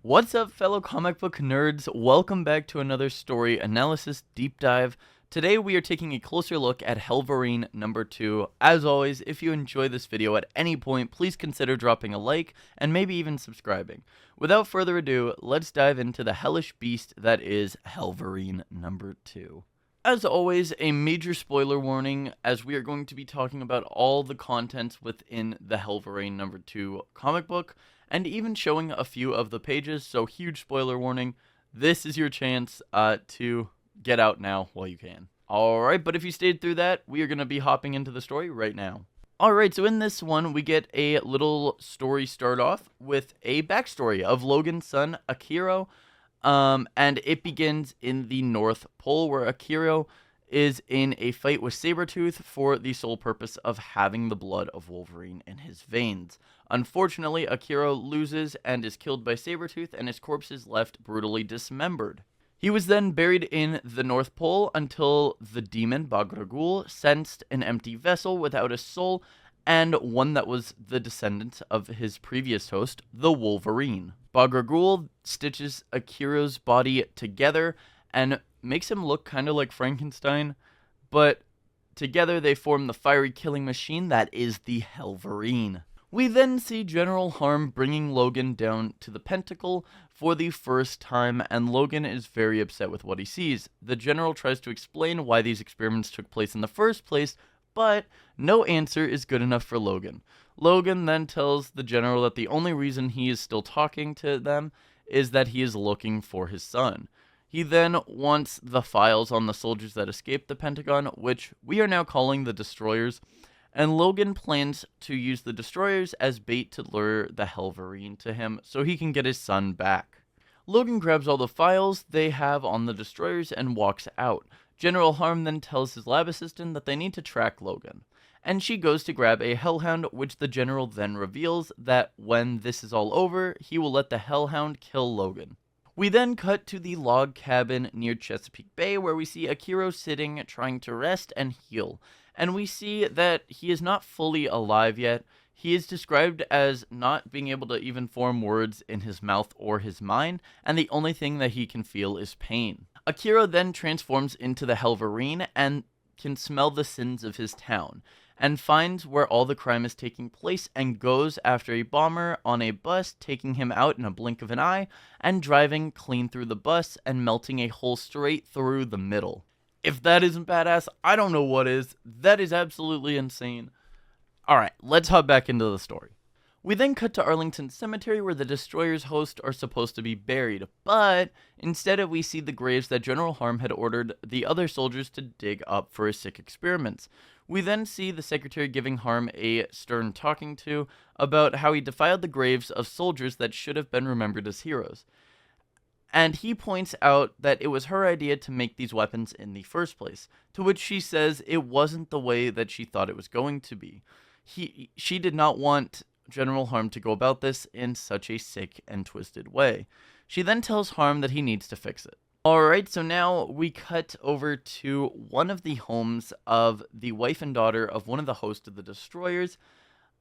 What's up, fellow comic book nerds? Welcome back to another story analysis deep dive. Today we are taking a closer look at Hellverine number 2. As always, if you enjoy this video at any point, please consider dropping a like and maybe even subscribing. Without further ado, let's dive into the hellish beast that is Hellverine number 2. As always, a major spoiler warning, as we are going to be talking about all the contents within the Hellverine number 2 comic book, and even showing a few of the pages, so huge spoiler warning. This is your chance to get out now while you can. Alright, but if you stayed through that, we are going to be hopping into the story right now. Alright, so in this one, we get a little story start off with a backstory of Logan's son, Akira, and it begins in the North Pole, where Akira is in a fight with Sabretooth for the sole purpose of having the blood of Wolverine in his veins. Unfortunately, Akira loses and is killed by Sabretooth, and his corpse is left brutally dismembered. He was then buried in the North Pole until the demon Bagragul sensed an empty vessel without a soul, and one that was the descendant of his previous host, the Wolverine. Bagragul stitches Akira's body together and makes him look kind of like Frankenstein, but together they form the fiery killing machine that is the Hellverine. We then see General Harm bringing Logan down to the Pentacle for the first time, and Logan is very upset with what he sees. The General tries to explain why these experiments took place in the first place, but no answer is good enough for Logan. Logan then tells the General that the only reason he is still talking to them is that he is looking for his son. He then wants the files on the soldiers that escaped the Pentagon, which we are now calling the Destroyers, and Logan plans to use the Destroyers as bait to lure the Hellverine to him so he can get his son back. Logan grabs all the files they have on the Destroyers and walks out. General Harm then tells his lab assistant that they need to track Logan, and she goes to grab a Hellhound, which the General then reveals that when this is all over, he will let the Hellhound kill Logan. We then cut to the log cabin near Chesapeake Bay, where we see Akira sitting, trying to rest and heal. And we see that he is not fully alive yet. He is described as not being able to even form words in his mouth or his mind, and the only thing that he can feel is pain. Akira then transforms into the Hellverine and can smell the sins of his town, and finds where all the crime is taking place and goes after a bomber on a bus, taking him out in a blink of an eye, and driving clean through the bus and melting a hole straight through the middle. If that isn't badass, I don't know what is. That is absolutely insane. Alright, let's hop back into the story. We then cut to Arlington Cemetery, where the Destroyers' host are supposed to be buried, but instead we see the graves that General Harm had ordered the other soldiers to dig up for his sick experiments. We then see the Secretary giving Harm a stern talking to about how he defiled the graves of soldiers that should have been remembered as heroes. And he points out that it was her idea to make these weapons in the first place, to which she says it wasn't the way that she thought it was going to be. She did not want General Harm to go about this in such a sick and twisted way. She then tells Harm that he needs to fix it. Alright, so now we cut over to one of the homes of the wife and daughter of one of the hosts of the Destroyers,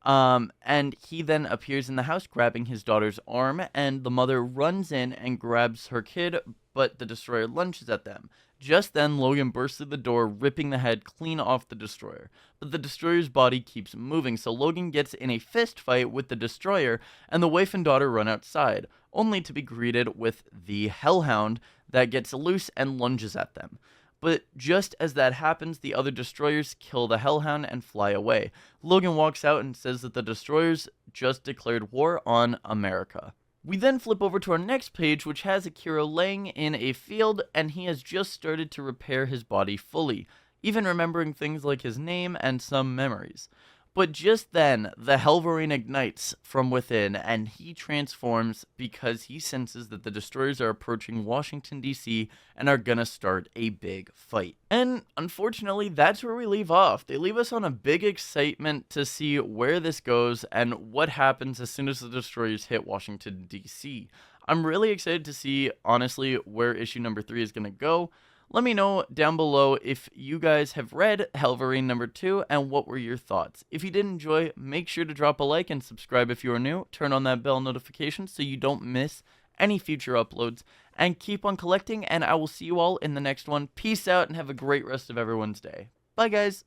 and he then appears in the house grabbing his daughter's arm, and the mother runs in and grabs her kid, but the Destroyer lunges at them. Just then, Logan bursts through the door, ripping the head clean off the Destroyer. But the Destroyer's body keeps moving, so Logan gets in a fist fight with the Destroyer, and the wife and daughter run outside, only to be greeted with the Hellhound that gets loose and lunges at them. But just as that happens, the other Destroyers kill the Hellhound and fly away. Logan walks out and says that the Destroyers just declared war on America. We then flip over to our next page, which has Akira laying in a field, and he has just started to repair his body fully, even remembering things like his name and some memories. But just then, the Hellverine ignites from within, and he transforms because he senses that the Destroyers are approaching Washington, D.C., and are gonna start a big fight. And unfortunately, that's where we leave off. They leave us on a big excitement to see where this goes and what happens as soon as the Destroyers hit Washington, D.C. I'm really excited to see, honestly, where issue number 3 is gonna go. Let me know down below if you guys have read Hellverine number 2 and what were your thoughts. If you did enjoy, make sure to drop a like and subscribe if you are new. Turn on that bell notification so you don't miss any future uploads. And keep on collecting, and I will see you all in the next one. Peace out, and have a great rest of everyone's day. Bye, guys.